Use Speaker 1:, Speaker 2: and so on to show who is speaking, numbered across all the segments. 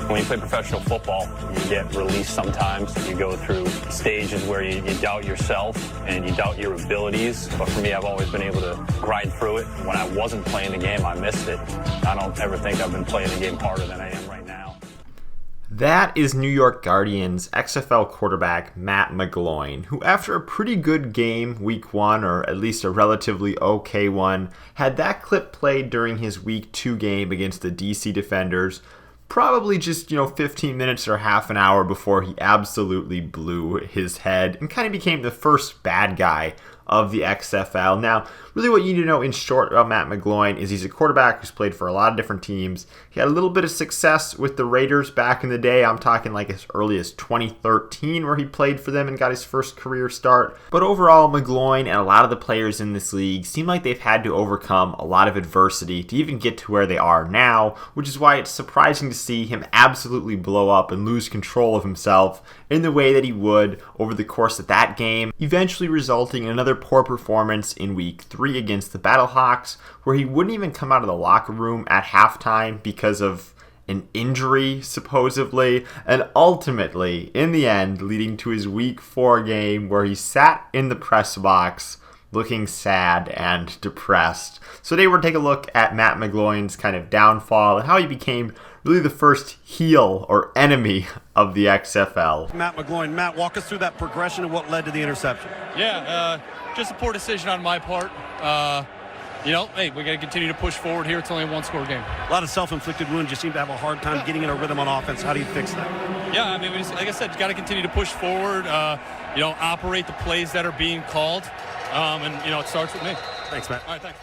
Speaker 1: When you play professional football, you get released sometimes. You go through stages where you doubt yourself and you doubt your abilities. But for me, I've always been able to grind through it. When I wasn't playing the game, I missed it. I don't ever think I've been playing the game harder than I am right now.
Speaker 2: That is New York Guardians XFL quarterback Matt McGloin, who after a pretty good game week 1, or at least a relatively okay one, had that clip played during his week 2 game against the DC Defenders, probably just, 15 minutes or half an hour before he absolutely blew his head and kind of became the first bad guy of the XFL. Now, really what you need to know in short about Matt McGloin is he's a quarterback who's played for a lot of different teams. He had a little bit of success with the Raiders back in the day. I'm talking like as early as 2013 where he played for them and got his first career start. But overall, McGloin and a lot of the players in this league seem like they've had to overcome a lot of adversity to even get to where they are now, which is why it's surprising to see him absolutely blow up and lose control of himself in the way that he would over the course of that game, eventually resulting in another poor performance in week 3 against the Battlehawks, where he wouldn't even come out of the locker room at halftime because of an injury, supposedly, and ultimately, in the end, leading to his week 4 game where he sat in the press box looking sad and depressed. So today we're going to take a look at Matt McGloin's kind of downfall and how he became really the first heel or enemy of the XFL.
Speaker 3: Matt McGloin. Matt, walk us through that progression and what led to the interception.
Speaker 4: Yeah, just a poor decision on my part. Hey, we got to continue to push forward here. It's only a 1-score game.
Speaker 3: A lot of self-inflicted wounds. You seem to have a hard time getting in a rhythm on offense. How do you fix that?
Speaker 4: Yeah, we just, like I said, got to continue to push forward, operate the plays that are being called. It starts with me.
Speaker 3: Thanks, Matt.
Speaker 4: All right, thanks.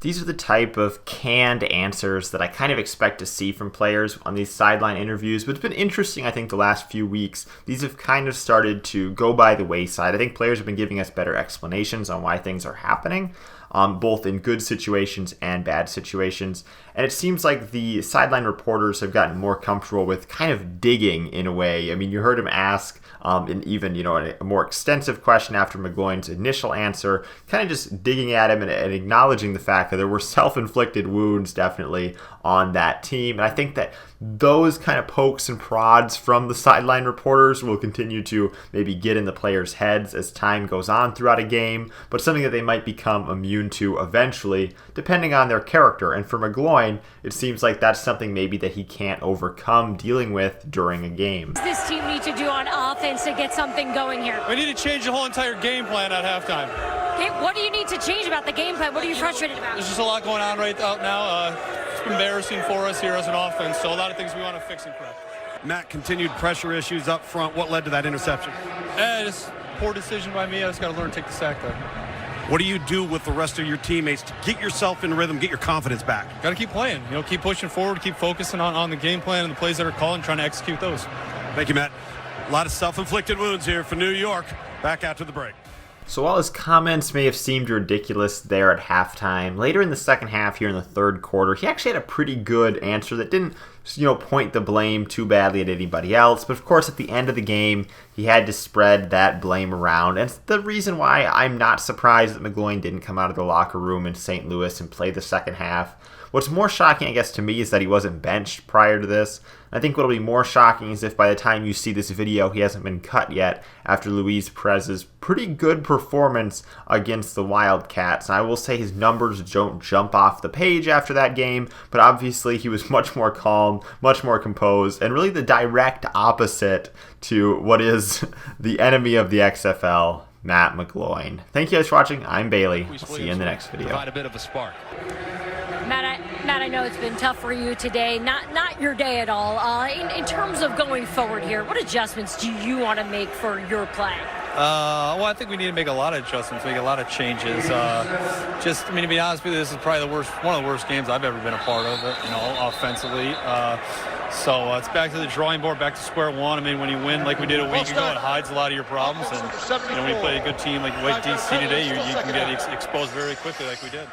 Speaker 2: These are the type of canned answers that I kind of expect to see from players on these sideline interviews, but it's been interesting, I think, the last few weeks. These have kind of started to go by the wayside. I think players have been giving us better explanations on why things are happening, both in good situations and bad situations. And it seems like the sideline reporters have gotten more comfortable with kind of digging in a way. I mean, you heard him ask and even, a more extensive question after McGloin's initial answer, kind of just digging at him and acknowledging the fact that there were self-inflicted wounds definitely on that team. And I think that those kind of pokes and prods from the sideline reporters will continue to maybe get in the players' heads as time goes on throughout a game, but something that they might become immune to eventually, depending on their character. And for McGloin, it seems like that's something maybe that he can't overcome dealing with during a game.
Speaker 5: What does this team need to do on offense to get something going here?
Speaker 4: We need to change the whole entire game plan at halftime.
Speaker 5: Okay, what do you need to change about the game plan? What are you frustrated about?
Speaker 4: There's just a lot going on right out now. It's embarrassing for us here as an offense, so a lot of things we want to fix and correct.
Speaker 3: Matt, continued pressure issues up front. What led to that interception?
Speaker 4: Just poor decision by me. I just got to learn to take the sack there.
Speaker 3: What do you do with the rest of your teammates to get yourself in rhythm, get your confidence back?
Speaker 4: Got to keep playing. Keep pushing forward, keep focusing on the game plan and the plays that are called and trying to execute those.
Speaker 3: Thank you, Matt. A lot of self-inflicted wounds here for New York. Back after the break.
Speaker 2: So while his comments may have seemed ridiculous there at halftime, later in the second half here in the third quarter, he actually had a pretty good answer that didn't, point the blame too badly at anybody else. But of course, at the end of the game, he had to spread that blame around. And it's the reason why I'm not surprised that McGloin didn't come out of the locker room in St. Louis and play the second half. What's more shocking, I guess, to me is that he wasn't benched prior to this. I think what'll be more shocking is if by the time you see this video, he hasn't been cut yet after Luis Perez's pretty good performance against the Wildcats. And I will say his numbers don't jump off the page after that game, but obviously he was much more calm, much more composed, and really the direct opposite to what is the enemy of the XFL, Matt McGloin. Thank you guys for watching. I'm Bailey. I'll see you in the next video.
Speaker 6: Provide a bit of a spark.
Speaker 5: Matt, I know it's been tough for you today. Not your day at all. In terms of going forward here, what adjustments do you want to make for your play?
Speaker 4: Well, I think we need to make a lot of adjustments, make a lot of changes. To be honest with you, this is probably one of the worst games I've ever been a part of, offensively. So it's back to the drawing board, back to square one. When you win like we did a week ago, it hides a lot of your problems. And when you play a good team like DC today, you can get exposed very quickly like we did.